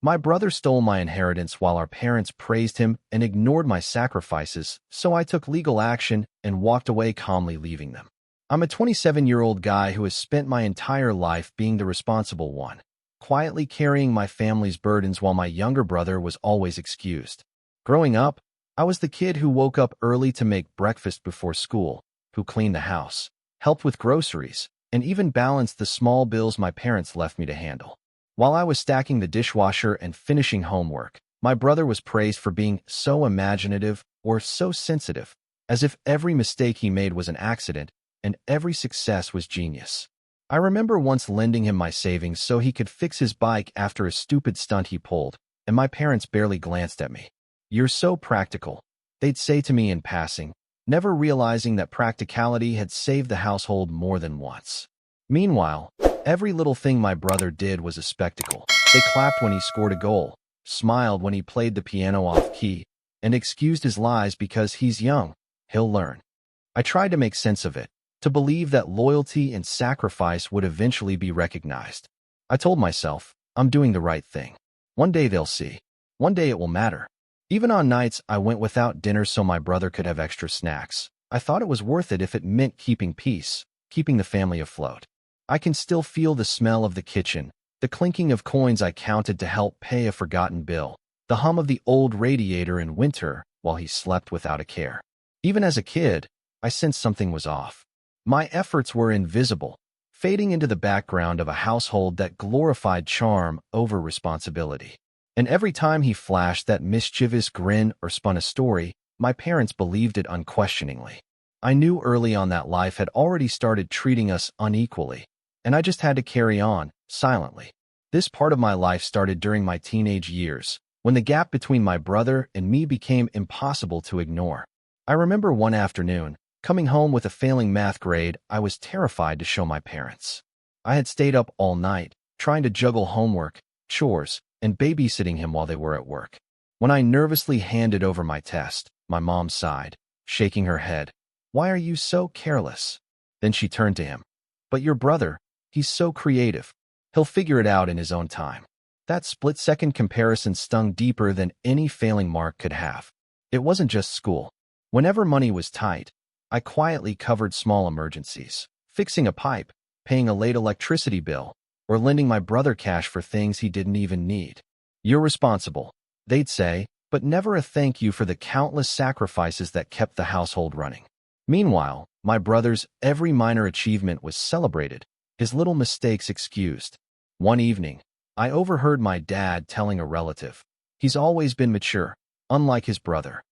My brother stole my inheritance while our parents praised him and ignored my sacrifices, so I took legal action and walked away calmly, leaving them. I'm a 27-year-old guy who has spent my entire life being the responsible one, quietly carrying my family's burdens while my younger brother was always excused. Growing up, I was the kid who woke up early to make breakfast before school, who cleaned the house, helped with groceries, and even balanced the small bills my parents left me to handle. While I was stacking the dishwasher and finishing homework, my brother was praised for being so imaginative or so sensitive, as if every mistake he made was an accident and every success was genius. I remember once lending him my savings so he could fix his bike after a stupid stunt he pulled, and my parents barely glanced at me. "You're so practical," they'd say to me in passing, never realizing that practicality had saved the household more than once. Meanwhile, every little thing my brother did was a spectacle. They clapped when he scored a goal, smiled when he played the piano off-key, and excused his lies because he's young, he'll learn. I tried to make sense of it, to believe that loyalty and sacrifice would eventually be recognized. I told myself, I'm doing the right thing. One day they'll see. One day it will matter. Even on nights I went without dinner so my brother could have extra snacks, I thought it was worth it if it meant keeping peace, keeping the family afloat. I can still feel the smell of the kitchen, the clinking of coins I counted to help pay a forgotten bill, the hum of the old radiator in winter while he slept without a care. Even as a kid, I sensed something was off. My efforts were invisible, fading into the background of a household that glorified charm over responsibility. And every time he flashed that mischievous grin or spun a story, my parents believed it unquestioningly. I knew early on that life had already started treating us unequally, and I just had to carry on, silently. This part of my life started during my teenage years, when the gap between my brother and me became impossible to ignore. I remember one afternoon, coming home with a failing math grade I was terrified to show my parents. I had stayed up all night, trying to juggle homework, chores, and babysitting him while they were at work. When I nervously handed over my test, my mom sighed, shaking her head. "Why are you so careless?" Then she turned to him. "But your brother, he's so creative. He'll figure it out in his own time." That split-second comparison stung deeper than any failing mark could have. It wasn't just school. Whenever money was tight, I quietly covered small emergencies, fixing a pipe, paying a late electricity bill, or lending my brother cash for things he didn't even need. "You're responsible," they'd say, but never a thank you for the countless sacrifices that kept the household running. Meanwhile, my brother's every minor achievement was celebrated, his little mistakes excused. One evening, I overheard my dad telling a relative, "He's always been mature, unlike his brother."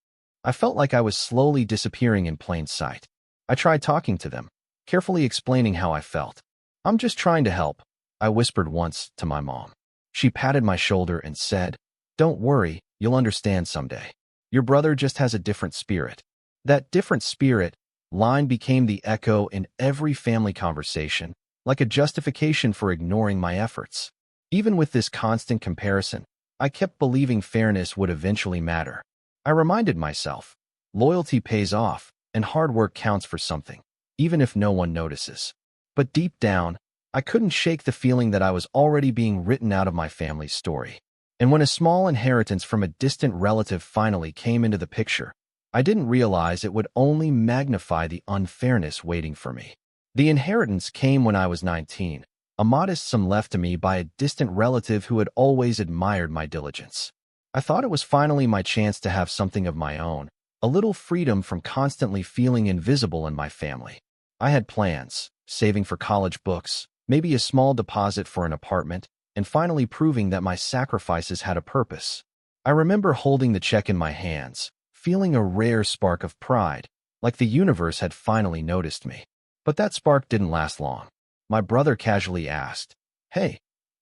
I felt like I was slowly disappearing in plain sight. I tried talking to them, carefully explaining how I felt. "I'm just trying to help," I whispered once to my mom. She patted my shoulder and said, "Don't worry, you'll understand someday. Your brother just has a different spirit." That different spirit line became the echo in every family conversation, like a justification for ignoring my efforts. Even with this constant comparison, I kept believing fairness would eventually matter. I reminded myself, loyalty pays off, and hard work counts for something, even if no one notices. But deep down, I couldn't shake the feeling that I was already being written out of my family's story. And when a small inheritance from a distant relative finally came into the picture, I didn't realize it would only magnify the unfairness waiting for me. The inheritance came when I was 19, a modest sum left to me by a distant relative who had always admired my diligence. I thought it was finally my chance to have something of my own, a little freedom from constantly feeling invisible in my family. I had plans, saving for college books, maybe a small deposit for an apartment, and finally proving that my sacrifices had a purpose. I remember holding the check in my hands, feeling a rare spark of pride, like the universe had finally noticed me. But that spark didn't last long. My brother casually asked, "Hey,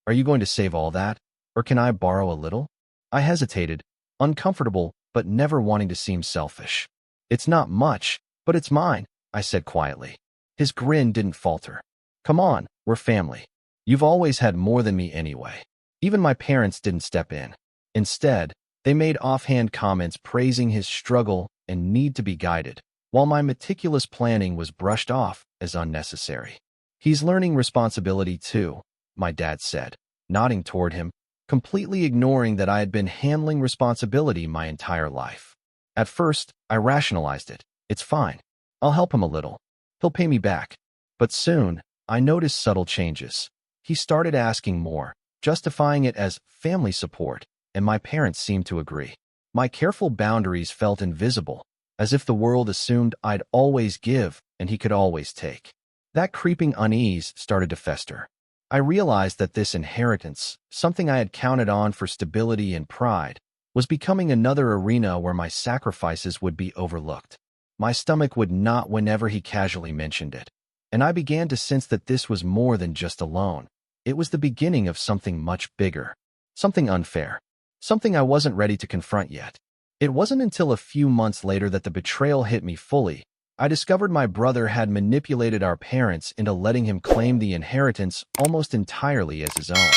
are you going to save all that, or can I borrow a little?" I hesitated, uncomfortable, but never wanting to seem selfish. "It's not much, but it's mine," I said quietly. His grin didn't falter. "Come on, we're family. You've always had more than me anyway." Even my parents didn't step in. Instead, they made offhand comments praising his struggle and need to be guided, while my meticulous planning was brushed off as unnecessary. "He's learning responsibility too," my dad said, nodding toward him. completely ignoring that I had been handling responsibility my entire life. At first, I rationalized it. It's fine. I'll help him a little. He'll pay me back. But soon, I noticed subtle changes. He started asking more, justifying it as family support, and my parents seemed to agree. My careful boundaries felt invisible, as if the world assumed I'd always give and he could always take. That creeping unease started to fester. I realized that this inheritance, something I had counted on for stability and pride, was becoming another arena where my sacrifices would be overlooked. My stomach would knot whenever he casually mentioned it, and I began to sense that this was more than just a loan. It was the beginning of something much bigger, something unfair, something I wasn't ready to confront yet. It wasn't until a few months later that the betrayal hit me fully. I discovered my brother had manipulated our parents into letting him claim the inheritance almost entirely as his own.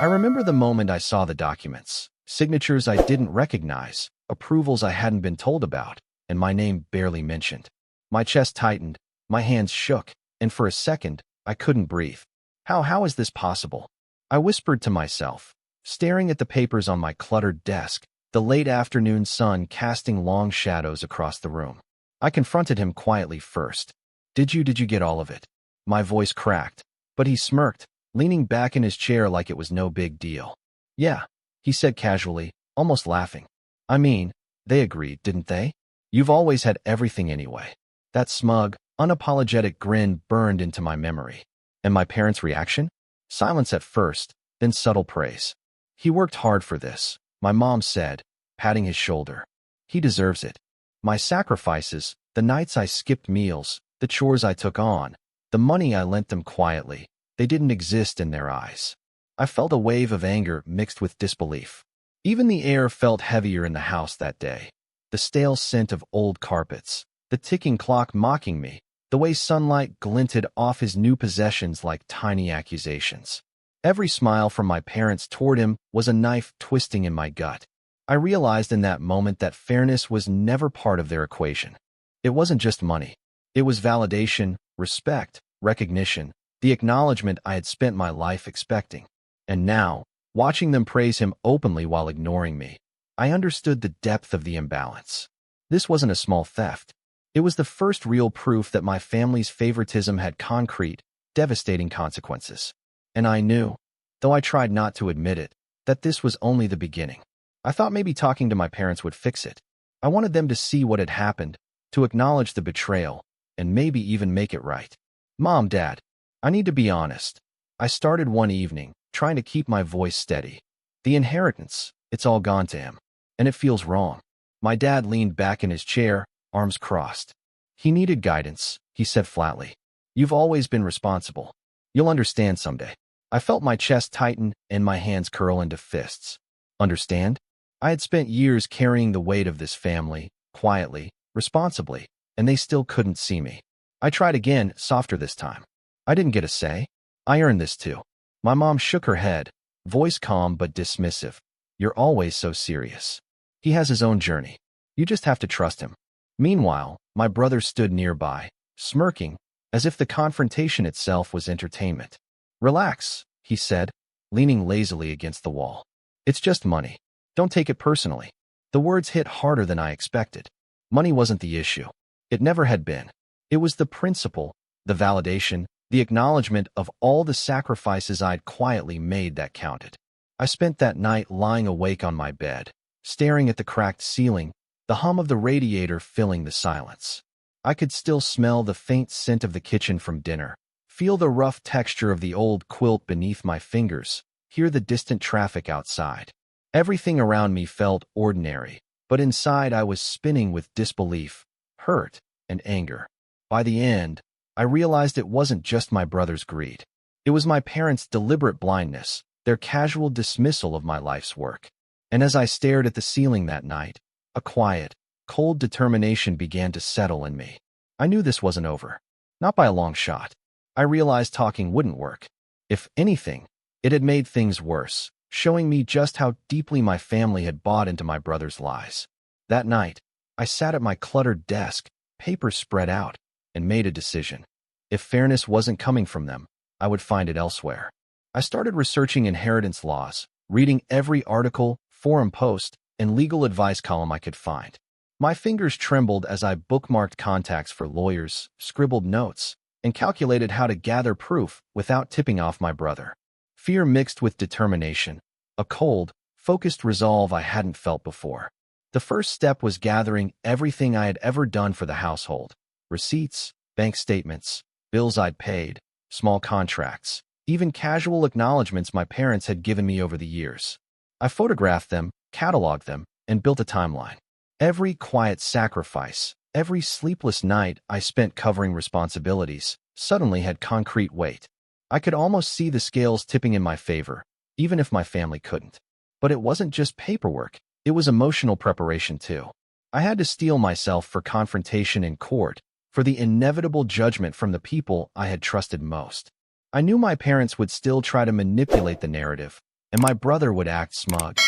I remember the moment I saw the documents, signatures I didn't recognize, approvals I hadn't been told about, and my name barely mentioned. My chest tightened, my hands shook, and for a second, I couldn't breathe. How is this possible? I whispered to myself, staring at the papers on my cluttered desk, the late afternoon sun casting long shadows across the room. I confronted him quietly first. Did you get all of it? My voice cracked, but he smirked, leaning back in his chair like it was no big deal. Yeah, he said casually, almost laughing. I mean, they agreed, didn't they? You've always had everything anyway. That smug, unapologetic grin burned into my memory. And my parents' reaction? Silence at first, then subtle praise. He worked hard for this, my mom said, patting his shoulder. He deserves it. My sacrifices, the nights I skipped meals, the chores I took on, the money I lent them quietly, they didn't exist in their eyes. I felt a wave of anger mixed with disbelief. Even the air felt heavier in the house that day. The stale scent of old carpets, the ticking clock mocking me, the way sunlight glinted off his new possessions like tiny accusations. Every smile from my parents toward him was a knife twisting in my gut. I realized in that moment that fairness was never part of their equation. It wasn't just money. It was validation, respect, recognition, the acknowledgement I had spent my life expecting. And now, watching them praise him openly while ignoring me, I understood the depth of the imbalance. This wasn't a small theft. It was the first real proof that my family's favoritism had concrete, devastating consequences. And I knew, though I tried not to admit it, that this was only the beginning. I thought maybe talking to my parents would fix it. I wanted them to see what had happened, to acknowledge the betrayal, and maybe even make it right. Mom, Dad, I need to be honest. I started one evening, trying to keep my voice steady. The inheritance, it's all gone to him, and it feels wrong. My dad leaned back in his chair, arms crossed. He needed guidance, he said flatly. You've always been responsible. You'll understand someday. I felt my chest tighten and my hands curl into fists. Understand? I had spent years carrying the weight of this family, quietly, responsibly, and they still couldn't see me. I tried again, softer this time. I didn't get a say. I earned this too. My mom shook her head, voice calm but dismissive. You're always so serious. He has his own journey. You just have to trust him. Meanwhile, my brother stood nearby, smirking, as if the confrontation itself was entertainment. Relax, he said, leaning lazily against the wall. It's just money. Don't take it personally. The words hit harder than I expected. Money wasn't the issue. It never had been. It was the principle, the validation, the acknowledgement of all the sacrifices I'd quietly made that counted. I spent that night lying awake on my bed, staring at the cracked ceiling, the hum of the radiator filling the silence. I could still smell the faint scent of the kitchen from dinner, feel the rough texture of the old quilt beneath my fingers, hear the distant traffic outside. Everything around me felt ordinary, but inside I was spinning with disbelief, hurt, and anger. By the end, I realized it wasn't just my brother's greed. It was my parents' deliberate blindness, their casual dismissal of my life's work. And as I stared at the ceiling that night, a quiet, cold determination began to settle in me. I knew this wasn't over. Not by a long shot. I realized talking wouldn't work. If anything, it had made things worse, showing me just how deeply my family had bought into my brother's lies. That night, I sat at my cluttered desk, papers spread out, and made a decision. If fairness wasn't coming from them, I would find it elsewhere. I started researching inheritance laws, reading every article, forum post, and legal advice column I could find. My fingers trembled as I bookmarked contacts for lawyers, scribbled notes, and calculated how to gather proof without tipping off my brother. Fear mixed with determination, a cold, focused resolve I hadn't felt before. The first step was gathering everything I had ever done for the household: receipts, bank statements, bills I'd paid, small contracts, even casual acknowledgments my parents had given me over the years. I photographed them, cataloged them, and built a timeline. Every quiet sacrifice, every sleepless night I spent covering responsibilities, suddenly had concrete weight. I could almost see the scales tipping in my favor, even if my family couldn't. But it wasn't just paperwork, it was emotional preparation too. I had to steel myself for confrontation in court, for the inevitable judgment from the people I had trusted most. I knew my parents would still try to manipulate the narrative, and my brother would act smug,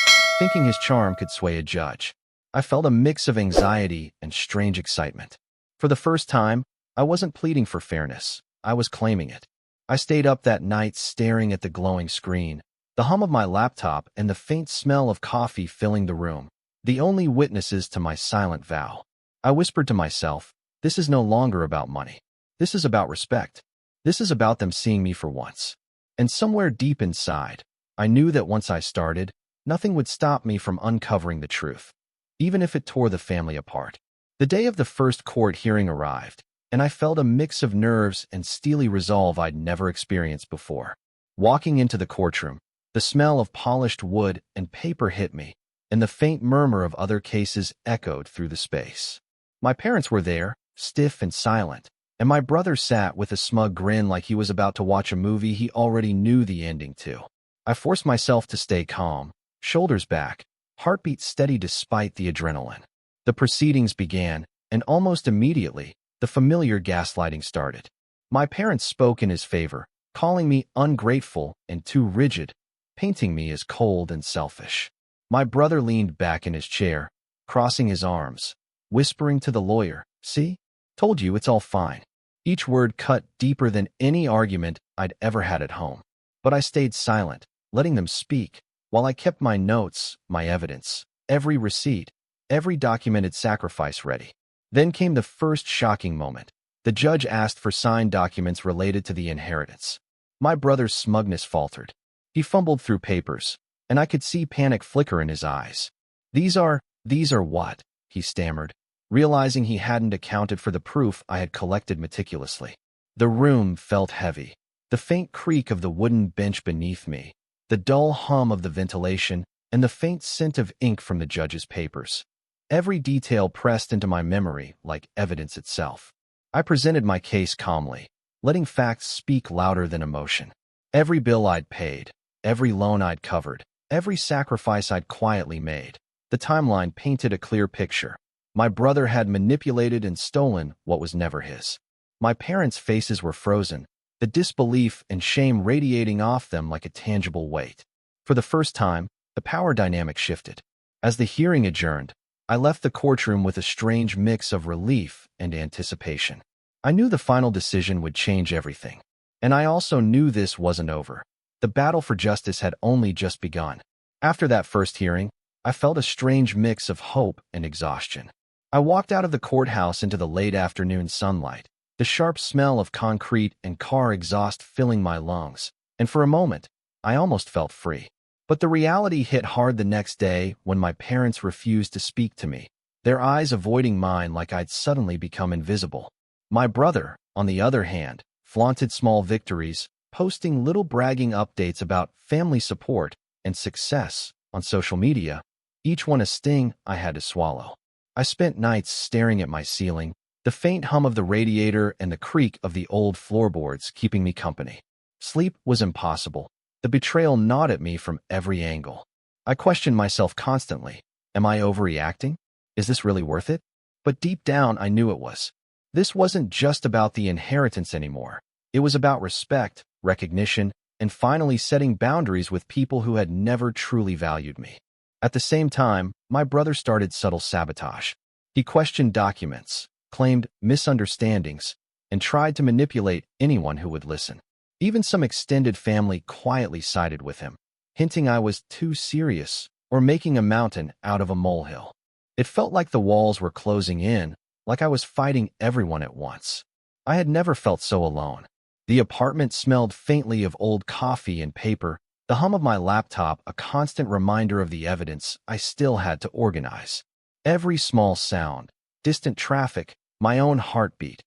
thinking his charm could sway a judge. I felt a mix of anxiety and strange excitement. For the first time, I wasn't pleading for fairness, I was claiming it. I stayed up that night staring at the glowing screen, the hum of my laptop and the faint smell of coffee filling the room, the only witnesses to my silent vow. I whispered to myself, this is no longer about money. This is about respect. This is about them seeing me for once. And somewhere deep inside, I knew that once I started, nothing would stop me from uncovering the truth, even if it tore the family apart. The day of the first court hearing arrived, and I felt a mix of nerves and steely resolve I'd never experienced before. Walking into the courtroom, the smell of polished wood and paper hit me, and the faint murmur of other cases echoed through the space. My parents were there, stiff and silent, and my brother sat with a smug grin like he was about to watch a movie he already knew the ending to. I forced myself to stay calm, shoulders back, heartbeat steady despite the adrenaline. The proceedings began, and almost immediately, the familiar gaslighting started. My parents spoke in his favor, calling me ungrateful and too rigid, painting me as cold and selfish. My brother leaned back in his chair, crossing his arms, whispering to the lawyer, "See? Told you it's all fine." Each word cut deeper than any argument I'd ever had at home. But I stayed silent, letting them speak, while I kept my notes, my evidence, every receipt, every documented sacrifice ready. Then came the first shocking moment. The judge asked for signed documents related to the inheritance. My brother's smugness faltered. He fumbled through papers, and I could see panic flicker in his eyes. These are what?" he stammered, realizing he hadn't accounted for the proof I had collected meticulously. The room felt heavy. The faint creak of the wooden bench beneath me, the dull hum of the ventilation, and the faint scent of ink from the judge's papers. Every detail pressed into my memory like evidence itself. I presented my case calmly, letting facts speak louder than emotion. Every bill I'd paid, every loan I'd covered, every sacrifice I'd quietly made. The timeline painted a clear picture. My brother had manipulated and stolen what was never his. My parents' faces were frozen, the disbelief and shame radiating off them like a tangible weight. For the first time, the power dynamic shifted. As the hearing adjourned, I left the courtroom with a strange mix of relief and anticipation. I knew the final decision would change everything. And I also knew this wasn't over. The battle for justice had only just begun. After that first hearing, I felt a strange mix of hope and exhaustion. I walked out of the courthouse into the late afternoon sunlight, the sharp smell of concrete and car exhaust filling my lungs, and for a moment, I almost felt free. But the reality hit hard the next day when my parents refused to speak to me, their eyes avoiding mine like I'd suddenly become invisible. My brother, on the other hand, flaunted small victories, posting little bragging updates about family support and success on social media, each one a sting I had to swallow. I spent nights staring at my ceiling, the faint hum of the radiator and the creak of the old floorboards keeping me company. Sleep was impossible. The betrayal gnawed at me from every angle. I questioned myself constantly. Am I overreacting? Is this really worth it? But deep down, I knew it was. This wasn't just about the inheritance anymore. It was about respect, recognition, and finally setting boundaries with people who had never truly valued me. At the same time, my brother started subtle sabotage. He questioned documents, claimed misunderstandings, and tried to manipulate anyone who would listen. Even some extended family quietly sided with him. hinting I was too serious or making a mountain out of a molehill. It felt like the walls were closing in, like I was fighting everyone at once. I had never felt so alone. The apartment smelled faintly of old coffee and paper, the hum of my laptop a constant reminder of the evidence I still had to organize. Every small sound, distant traffic, my own heartbeat,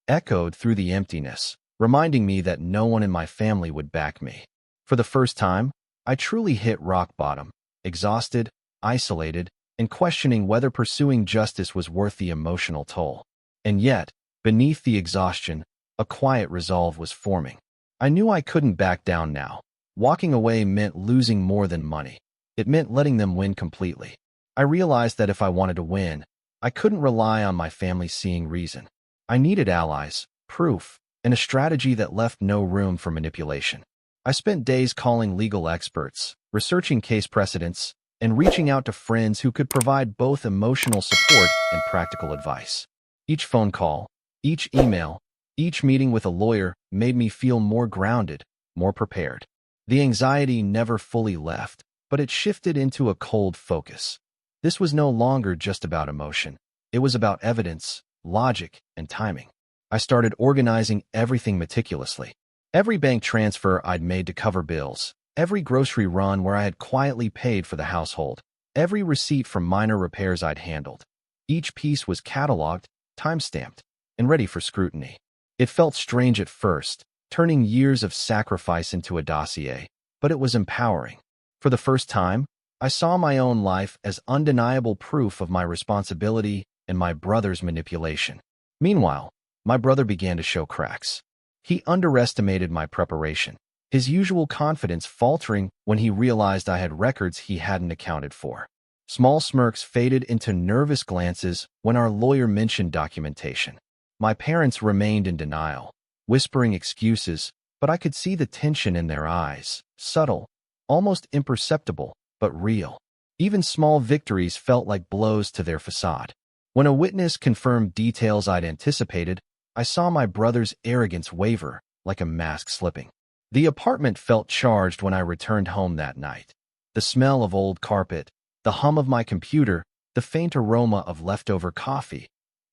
echoed through the emptiness, reminding me that no one in my family would back me. For the first time, I truly hit rock bottom, exhausted, isolated, and questioning whether pursuing justice was worth the emotional toll. And yet, beneath the exhaustion, a quiet resolve was forming. I knew I couldn't back down now. Walking away meant losing more than money. It meant letting them win completely. I realized that if I wanted to win, I couldn't rely on my family seeing reason. I needed allies, proof, and a strategy that left no room for manipulation. I spent days calling legal experts, researching case precedents, and reaching out to friends who could provide both emotional support and practical advice. Each phone call, each email, each meeting with a lawyer made me feel more grounded, more prepared. The anxiety never fully left, but it shifted into a cold focus. This was no longer just about emotion. It was about evidence, logic, and timing. I started organizing everything meticulously. Every bank transfer I'd made to cover bills, every grocery run where I had quietly paid for the household, every receipt for minor repairs I'd handled. Each piece was cataloged, time-stamped, and ready for scrutiny. It felt strange at first, turning years of sacrifice into a dossier, but it was empowering. For the first time, I saw my own life as undeniable proof of my responsibility and my brother's manipulation. Meanwhile, my brother began to show cracks. He underestimated my preparation, his usual confidence faltering when he realized I had records he hadn't accounted for. Small smirks faded into nervous glances when our lawyer mentioned documentation. My parents remained in denial, whispering excuses, but I could see the tension in their eyes, subtle, almost imperceptible, but real. Even small victories felt like blows to their facade. When a witness confirmed details I'd anticipated, I saw my brother's arrogance waver, like a mask slipping. The apartment felt charged when I returned home that night. The smell of old carpet, the hum of my computer, the faint aroma of leftover coffee,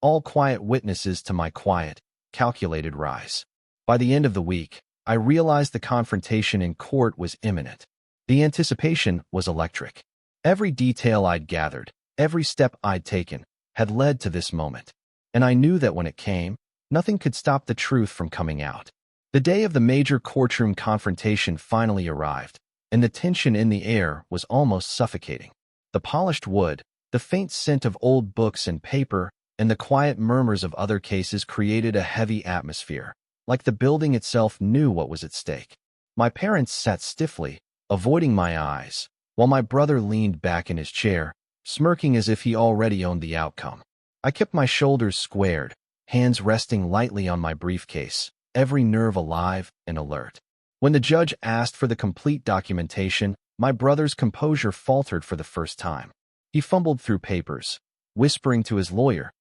all quiet witnesses to my quiet, calculated rise. By the end of the week, I realized the confrontation in court was imminent. The anticipation was electric. Every detail I'd gathered, every step I'd taken, had led to this moment. And I knew that when it came, nothing could stop the truth from coming out. The day of the major courtroom confrontation finally arrived, and the tension in the air was almost suffocating. The polished wood, the faint scent of old books and paper, and the quiet murmurs of other cases created a heavy atmosphere, like the building itself knew what was at stake. My parents sat stiffly, avoiding my eyes, while my brother leaned back in his chair, smirking as if he already owned the outcome. I kept my shoulders squared, hands resting lightly on my briefcase, every nerve alive and alert. When the judge asked for the complete documentation, my brother's composure faltered for the first time. He fumbled through papers, whispering to his lawyer,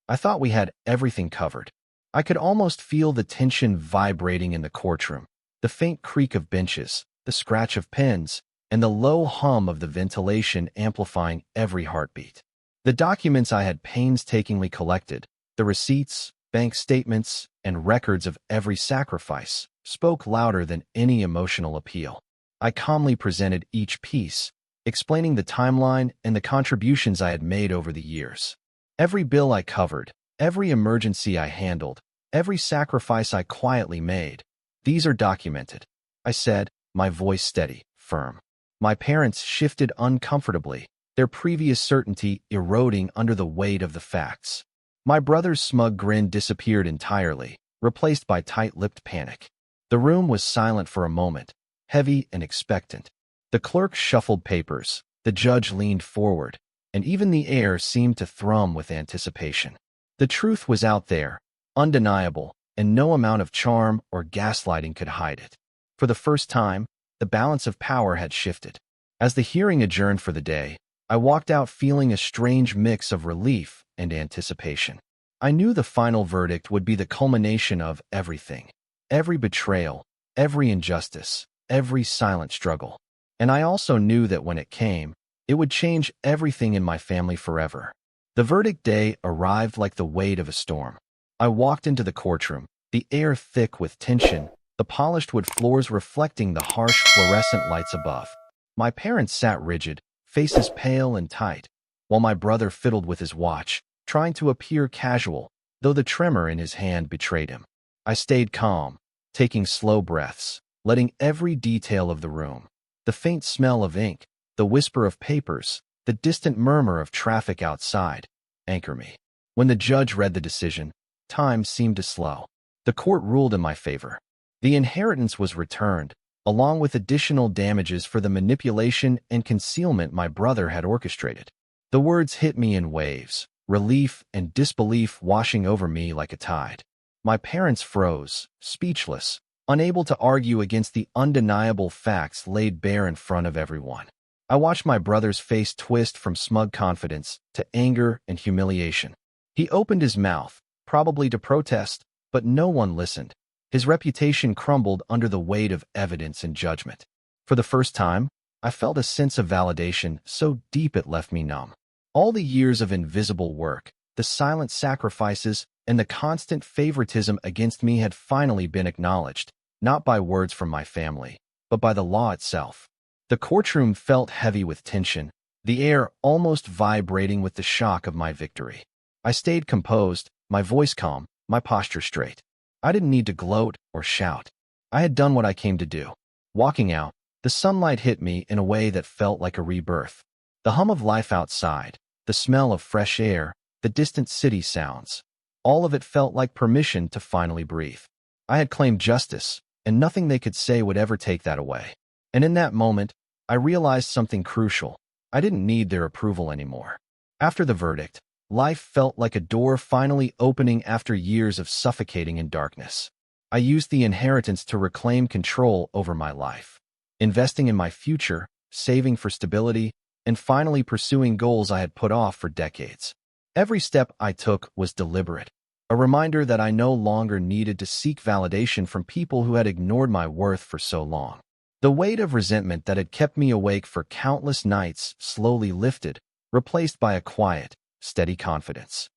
I thought we had everything covered. I could almost feel the tension vibrating in the courtroom, the faint creak of benches, the scratch of pens, and the low hum of the ventilation amplifying every heartbeat. The documents I had painstakingly collected, the receipts, bank statements, and records of every sacrifice, spoke louder than any emotional appeal. I calmly presented each piece, explaining the timeline and the contributions I had made over the years. Every bill I covered, every emergency I handled, every sacrifice I quietly made, these are documented, I said, my voice steady, firm. My parents shifted uncomfortably, their previous certainty eroding under the weight of the facts. My brother's smug grin disappeared entirely, replaced by tight-lipped panic. The room was silent for a moment, heavy and expectant. The clerk shuffled papers, the judge leaned forward, and even the air seemed to thrum with anticipation. The truth was out there, undeniable, and no amount of charm or gaslighting could hide it. For the first time, the balance of power had shifted. As the hearing adjourned for the day, I walked out feeling a strange mix of relief and anticipation. I knew the final verdict would be the culmination of everything. Every betrayal, every injustice, every silent struggle. And I also knew that when it came, it would change everything in my family forever. The verdict day arrived like the weight of a storm. I walked into the courtroom, the air thick with tension, the polished wood floors reflecting the harsh fluorescent lights above. My parents sat rigid, faces pale and tight, while my brother fiddled with his watch, trying to appear casual, though the tremor in his hand betrayed him. I stayed calm, taking slow breaths, letting every detail of the room, the faint smell of ink, the whisper of papers, the distant murmur of traffic outside, anchor me. When the judge read the decision, time seemed to slow. The court ruled in my favor. The inheritance was returned, along with additional damages for the manipulation and concealment my brother had orchestrated. The words hit me in waves, relief and disbelief washing over me like a tide. My parents froze, speechless, unable to argue against the undeniable facts laid bare in front of everyone. I watched my brother's face twist from smug confidence to anger and humiliation. He opened his mouth, probably to protest, but no one listened. His reputation crumbled under the weight of evidence and judgment. For the first time, I felt a sense of validation so deep it left me numb. All the years of invisible work, the silent sacrifices, and the constant favoritism against me had finally been acknowledged, not by words from my family, but by the law itself. The courtroom felt heavy with tension, the air almost vibrating with the shock of my victory. I stayed composed, my voice calm, my posture straight. I didn't need to gloat or shout. I had done what I came to do. Walking out, the sunlight hit me in a way that felt like a rebirth. The hum of life outside, the smell of fresh air, the distant city sounds. All of it felt like permission to finally breathe. I had claimed justice, and nothing they could say would ever take that away. And in that moment, I realized something crucial. I didn't need their approval anymore. After the verdict, life felt like a door finally opening after years of suffocating in darkness. I used the inheritance to reclaim control over my life, investing in my future, saving for stability, and finally pursuing goals I had put off for decades. Every step I took was deliberate, a reminder that I no longer needed to seek validation from people who had ignored my worth for so long. The weight of resentment that had kept me awake for countless nights slowly lifted, replaced by a quiet, steady confidence.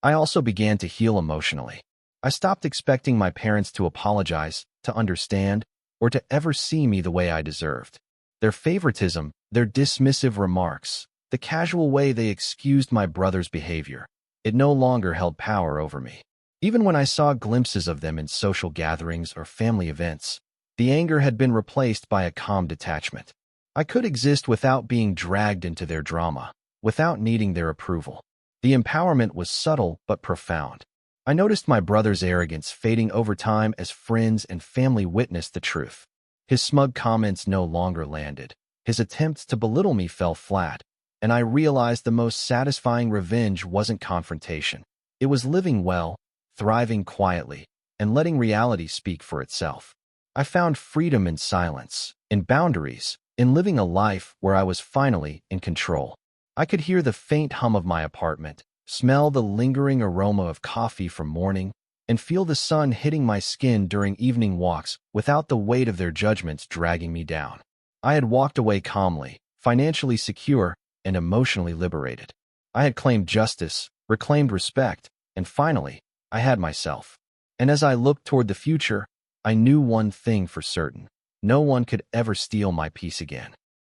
I also began to heal emotionally. I stopped expecting my parents to apologize, to understand, or to ever see me the way I deserved. Their favoritism, their dismissive remarks, the casual way they excused my brother's behavior, it no longer held power over me. Even when I saw glimpses of them in social gatherings or family events, the anger had been replaced by a calm detachment. I could exist without being dragged into their drama, without needing their approval. The empowerment was subtle but profound. I noticed my brother's arrogance fading over time as friends and family witnessed the truth. His smug comments no longer landed. His attempts to belittle me fell flat, and I realized the most satisfying revenge wasn't confrontation. It was living well, thriving quietly, and letting reality speak for itself. I found freedom in silence, in boundaries, in living a life where I was finally in control. I could hear the faint hum of my apartment, smell the lingering aroma of coffee from morning, and feel the sun hitting my skin during evening walks without the weight of their judgments dragging me down. I had walked away calmly, financially secure, and emotionally liberated. I had claimed justice, reclaimed respect, and finally, I had myself. And as I looked toward the future, I knew one thing for certain. No one could ever steal my peace again.